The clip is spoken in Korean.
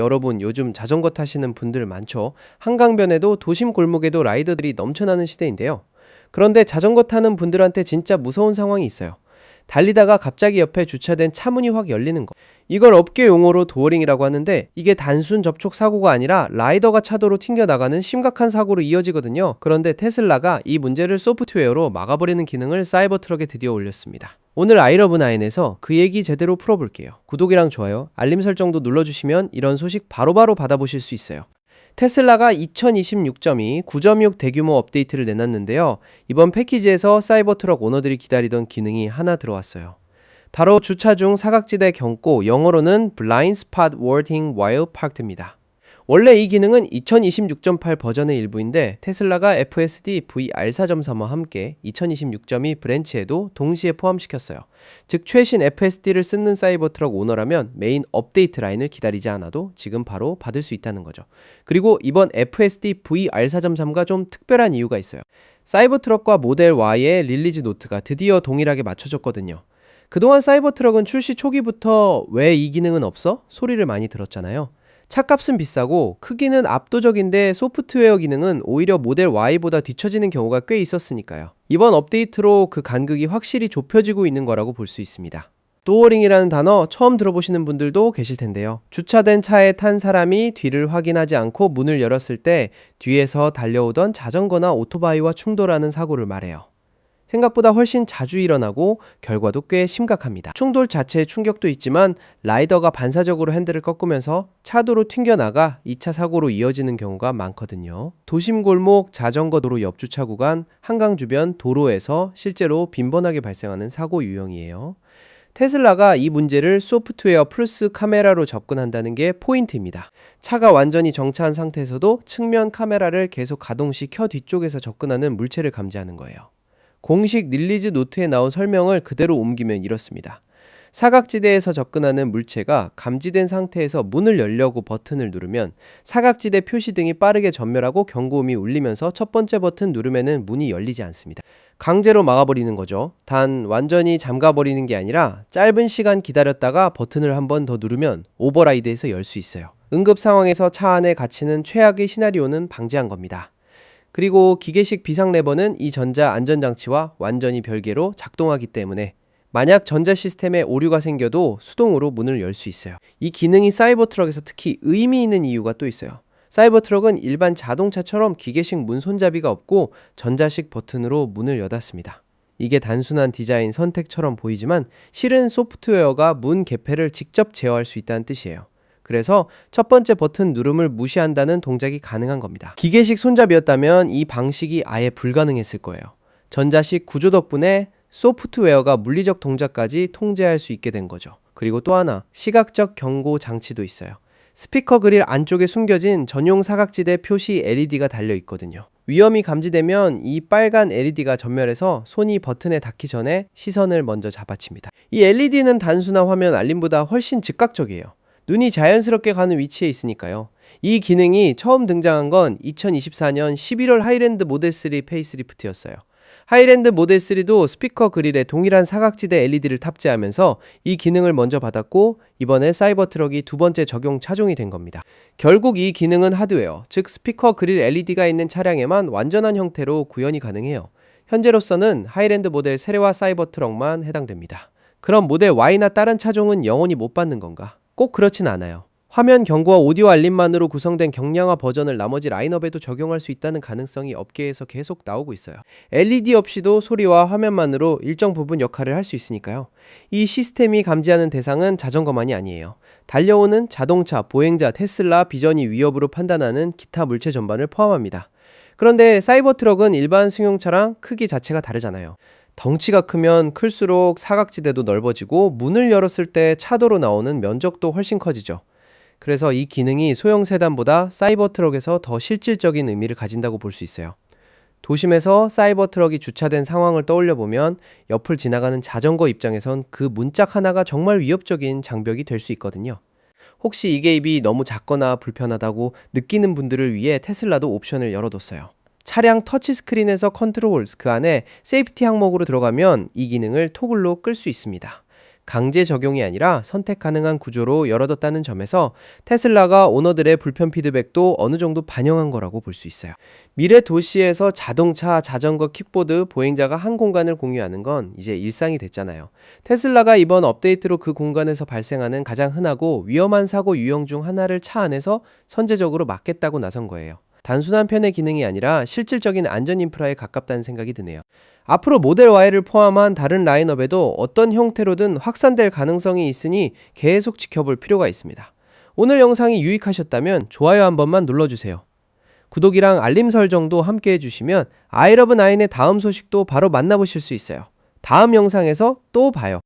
여러분 요즘 자전거 타시는 분들 많죠? 한강변에도 도심 골목에도 라이더들이 넘쳐나는 시대인데요. 그런데 자전거 타는 분들한테 진짜 무서운 상황이 있어요. 달리다가 갑자기 옆에 주차된 차 문이 확 열리는 거. 이걸 업계 용어로 도어링이라고 하는데 이게 단순 접촉 사고가 아니라 라이더가 차도로 튕겨나가는 심각한 사고로 이어지거든요. 그런데 테슬라가 이 문제를 소프트웨어로 막아버리는 기능을 사이버 트럭에 드디어 올렸습니다. 오늘 아이러브9에서 그 얘기 제대로 풀어볼게요. 구독이랑 좋아요, 알림 설정도 눌러주시면 이런 소식 바로바로 받아보실 수 있어요. 테슬라가 2026.2 9.6 대규모 업데이트를 내놨는데요. 이번 패키지에서 사이버트럭 오너들이 기다리던 기능이 하나 들어왔어요. 바로 주차 중 사각지대 경고, 영어로는 Blind Spot Warning While Parked입니다. 원래 이 기능은 2026.8 버전의 일부인데 테슬라가 FSD VR4.3와 함께 2026.2 브랜치에도 동시에 포함시켰어요. 즉 최신 FSD를 쓰는 사이버트럭 오너라면 메인 업데이트 라인을 기다리지 않아도 지금 바로 받을 수 있다는 거죠. 그리고 이번 FSD VR4.3과 좀 특별한 이유가 있어요. 사이버트럭과 모델 Y의 릴리즈 노트가 드디어 동일하게 맞춰졌거든요. 그동안 사이버트럭은 출시 초기부터 왜 이 기능은 없어? 소리를 많이 들었잖아요. 차값은 비싸고 크기는 압도적인데 소프트웨어 기능은 오히려 모델 Y보다 뒤처지는 경우가 꽤 있었으니까요. 이번 업데이트로 그 간극이 확실히 좁혀지고 있는 거라고 볼 수 있습니다. 도어링이라는 단어 처음 들어보시는 분들도 계실 텐데요. 주차된 차에 탄 사람이 뒤를 확인하지 않고 문을 열었을 때 뒤에서 달려오던 자전거나 오토바이와 충돌하는 사고를 말해요. 생각보다 훨씬 자주 일어나고 결과도 꽤 심각합니다. 충돌 자체의 충격도 있지만 라이더가 반사적으로 핸들을 꺾으면서 차도로 튕겨나가 2차 사고로 이어지는 경우가 많거든요. 도심 골목, 자전거 도로 옆 주차 구간, 한강 주변 도로에서 실제로 빈번하게 발생하는 사고 유형이에요. 테슬라가 이 문제를 소프트웨어 플러스 카메라로 접근한다는 게 포인트입니다. 차가 완전히 정차한 상태에서도 측면 카메라를 계속 가동시켜 뒤쪽에서 접근하는 물체를 감지하는 거예요. 공식 릴리즈 노트에 나온 설명을 그대로 옮기면 이렇습니다. 사각지대에서 접근하는 물체가 감지된 상태에서 문을 열려고 버튼을 누르면 사각지대 표시등이 빠르게 전멸하고 경고음이 울리면서 첫 번째 버튼 누르면은 문이 열리지 않습니다. 강제로 막아버리는 거죠. 단 완전히 잠가버리는 게 아니라 짧은 시간 기다렸다가 버튼을 한 번 더 누르면 오버라이드해서 열 수 있어요. 응급 상황에서 차 안에 갇히는 최악의 시나리오는 방지한 겁니다. 그리고 기계식 비상 레버는 이 전자 안전장치와 완전히 별개로 작동하기 때문에 만약 전자 시스템에 오류가 생겨도 수동으로 문을 열 수 있어요. 이 기능이 사이버트럭에서 특히 의미 있는 이유가 또 있어요. 사이버트럭은 일반 자동차처럼 기계식 문 손잡이가 없고 전자식 버튼으로 문을 여닫습니다. 이게 단순한 디자인 선택처럼 보이지만 실은 소프트웨어가 문 개폐를 직접 제어할 수 있다는 뜻이에요. 그래서 첫 번째 버튼 누름을 무시한다는 동작이 가능한 겁니다. 기계식 손잡이였다면 이 방식이 아예 불가능했을 거예요. 전자식 구조 덕분에 소프트웨어가 물리적 동작까지 통제할 수 있게 된 거죠. 그리고 또 하나, 시각적 경고 장치도 있어요. 스피커 그릴 안쪽에 숨겨진 전용 사각지대 표시 LED가 달려 있거든요. 위험이 감지되면 이 빨간 LED가 전멸해서 손이 버튼에 닿기 전에 시선을 먼저 잡아칩니다. 이 LED는 단순한 화면 알림보다 훨씬 즉각적이에요. 눈이 자연스럽게 가는 위치에 있으니까요. 이 기능이 처음 등장한 건 2024년 11월 하이랜드 모델 3 페이스리프트였어요. 하이랜드 모델 3도 스피커 그릴에 동일한 사각지대 LED를 탑재하면서 이 기능을 먼저 받았고 이번에 사이버트럭이 두 번째 적용 차종이 된 겁니다. 결국 이 기능은 하드웨어, 즉 스피커 그릴 LED가 있는 차량에만 완전한 형태로 구현이 가능해요. 현재로서는 하이랜드 모델 세례와 사이버트럭만 해당됩니다. 그럼 모델 Y나 다른 차종은 영원히 못 받는 건가? 꼭 그렇진 않아요. 화면 경고와 오디오 알림만으로 구성된 경량화 버전을 나머지 라인업에도 적용할 수 있다는 가능성이 업계에서 계속 나오고 있어요. LED 없이도 소리와 화면만으로 일정 부분 역할을 할 수 있으니까요. 이 시스템이 감지하는 대상은 자전거만이 아니에요. 달려오는 자동차, 보행자, 테슬라, 비전이 위협으로 판단하는 기타 물체 전반을 포함합니다. 그런데 사이버트럭은 일반 승용차랑 크기 자체가 다르잖아요. 덩치가 크면 클수록 사각지대도 넓어지고 문을 열었을 때 차도로 나오는 면적도 훨씬 커지죠. 그래서 이 기능이 소형 세단보다 사이버트럭에서 더 실질적인 의미를 가진다고 볼 수 있어요. 도심에서 사이버트럭이 주차된 상황을 떠올려보면 옆을 지나가는 자전거 입장에선 그 문짝 하나가 정말 위협적인 장벽이 될 수 있거든요. 혹시 이 개입이 너무 작거나 불편하다고 느끼는 분들을 위해 테슬라도 옵션을 열어뒀어요. 차량 터치스크린에서 컨트롤스 그 안에 세이프티 항목으로 들어가면 이 기능을 토글로 끌 수 있습니다. 강제 적용이 아니라 선택 가능한 구조로 열어뒀다는 점에서 테슬라가 오너들의 불편 피드백도 어느 정도 반영한 거라고 볼 수 있어요. 미래 도시에서 자동차, 자전거, 킥보드, 보행자가 한 공간을 공유하는 건 이제 일상이 됐잖아요. 테슬라가 이번 업데이트로 그 공간에서 발생하는 가장 흔하고 위험한 사고 유형 중 하나를 차 안에서 선제적으로 막겠다고 나선 거예요. 단순한 편의 기능이 아니라 실질적인 안전 인프라에 가깝다는 생각이 드네요. 앞으로 모델 Y를 포함한 다른 라인업에도 어떤 형태로든 확산될 가능성이 있으니 계속 지켜볼 필요가 있습니다. 오늘 영상이 유익하셨다면 좋아요 한 번만 눌러주세요. 구독이랑 알림 설정도 함께 해주시면 아이러브9의 다음 소식도 바로 만나보실 수 있어요. 다음 영상에서 또 봐요.